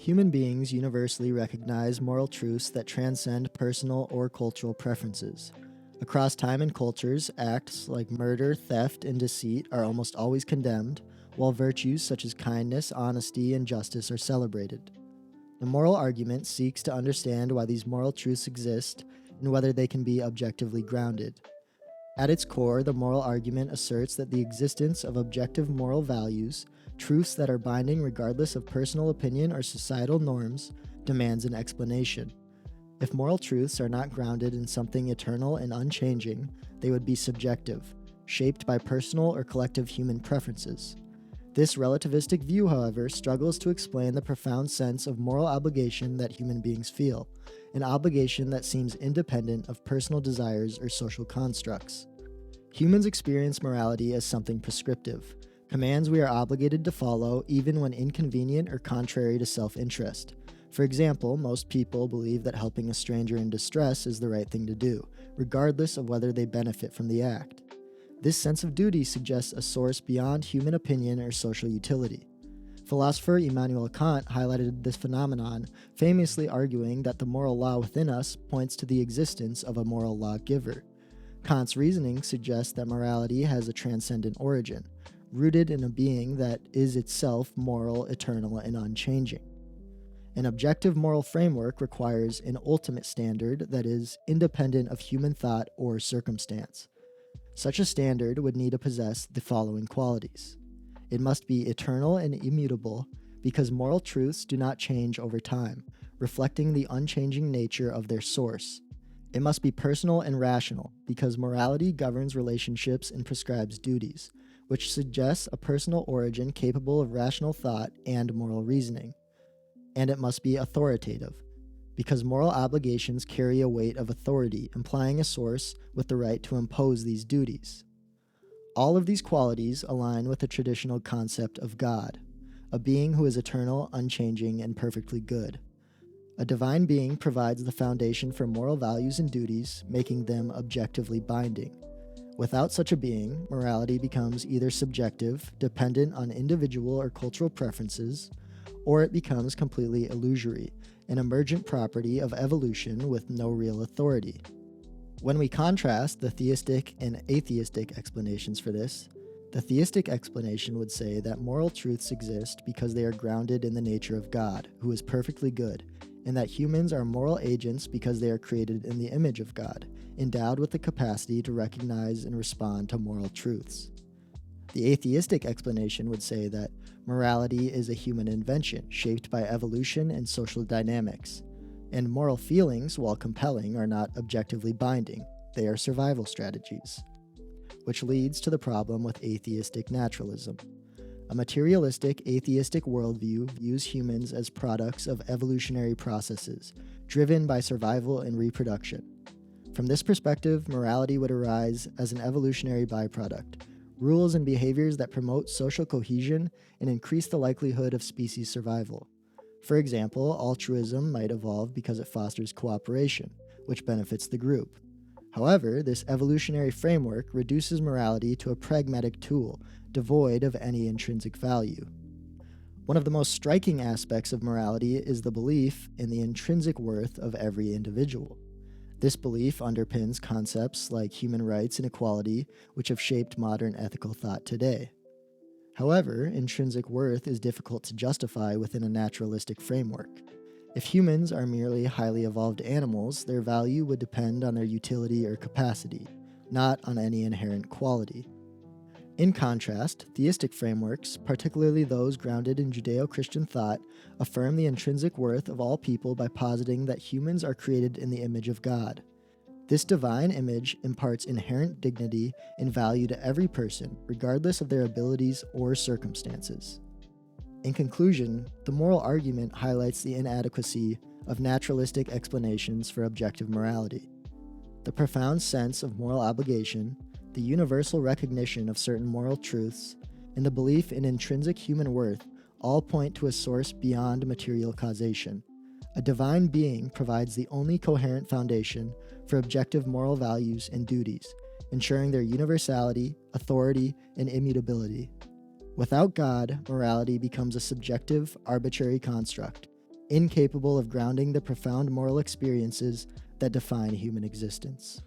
Human beings universally recognize moral truths that transcend personal or cultural preferences. Across time and cultures, acts like murder, theft, and deceit are almost always condemned, while virtues such as kindness, honesty, and justice are celebrated. The moral argument seeks to understand why these moral truths exist and whether they can be objectively grounded. At its core, the moral argument asserts that the existence of objective moral values, truths that are binding regardless of personal opinion or societal norms, demands an explanation. If moral truths are not grounded in something eternal and unchanging, they would be subjective, shaped by personal or collective human preferences. This relativistic view, however, struggles to explain the profound sense of moral obligation that human beings feel, an obligation that seems independent of personal desires or social constructs. Humans experience morality as something prescriptive, commands we are obligated to follow even when inconvenient or contrary to self-interest. For example, most people believe that helping a stranger in distress is the right thing to do, regardless of whether they benefit from the act. This sense of duty suggests a source beyond human opinion or social utility. Philosopher Immanuel Kant highlighted this phenomenon, famously arguing that the moral law within us points to the existence of a moral lawgiver. Kant's reasoning suggests that morality has a transcendent origin, rooted in a being that is itself moral, eternal, and unchanging. An objective moral framework requires an ultimate standard that is independent of human thought or circumstance. Such a standard would need to possess the following qualities. It must be eternal and immutable, because moral truths do not change over time, reflecting the unchanging nature of their source. It must be personal and rational, because morality governs relationships and prescribes duties, which suggests a personal origin capable of rational thought and moral reasoning. And it must be authoritative, because moral obligations carry a weight of authority, implying a source with the right to impose these duties. All of these qualities align with the traditional concept of God, a being who is eternal, unchanging, and perfectly good. A divine being provides the foundation for moral values and duties, making them objectively binding. Without such a being, morality becomes either subjective, dependent on individual or cultural preferences, or it becomes completely illusory, an emergent property of evolution with no real authority. When we contrast the theistic and atheistic explanations for this, the theistic explanation would say that moral truths exist because they are grounded in the nature of God, who is perfectly good, and that humans are moral agents because they are created in the image of God, endowed with the capacity to recognize and respond to moral truths. The atheistic explanation would say that morality is a human invention shaped by evolution and social dynamics, and moral feelings, while compelling, are not objectively binding. They are survival strategies, which leads to the problem with atheistic naturalism. A materialistic, atheistic worldview views humans as products of evolutionary processes, driven by survival and reproduction. From this perspective, morality would arise as an evolutionary byproduct, rules and behaviors that promote social cohesion and increase the likelihood of species survival. For example, altruism might evolve because it fosters cooperation, which benefits the group. However, this evolutionary framework reduces morality to a pragmatic tool, devoid of any intrinsic value. One of the most striking aspects of morality is the belief in the intrinsic worth of every individual. This belief underpins concepts like human rights and equality, which have shaped modern ethical thought today. However, intrinsic worth is difficult to justify within a naturalistic framework. If humans are merely highly evolved animals, their value would depend on their utility or capacity, not on any inherent quality. In contrast, theistic frameworks, particularly those grounded in Judeo-Christian thought, affirm the intrinsic worth of all people by positing that humans are created in the image of God. This divine image imparts inherent dignity and value to every person, regardless of their abilities or circumstances. In conclusion, the moral argument highlights the inadequacy of naturalistic explanations for objective morality. The profound sense of moral obligation, the universal recognition of certain moral truths, and the belief in intrinsic human worth all point to a source beyond material causation. A divine being provides the only coherent foundation for objective moral values and duties, ensuring their universality, authority, and immutability. Without God, morality becomes a subjective, arbitrary construct, incapable of grounding the profound moral experiences that define human existence.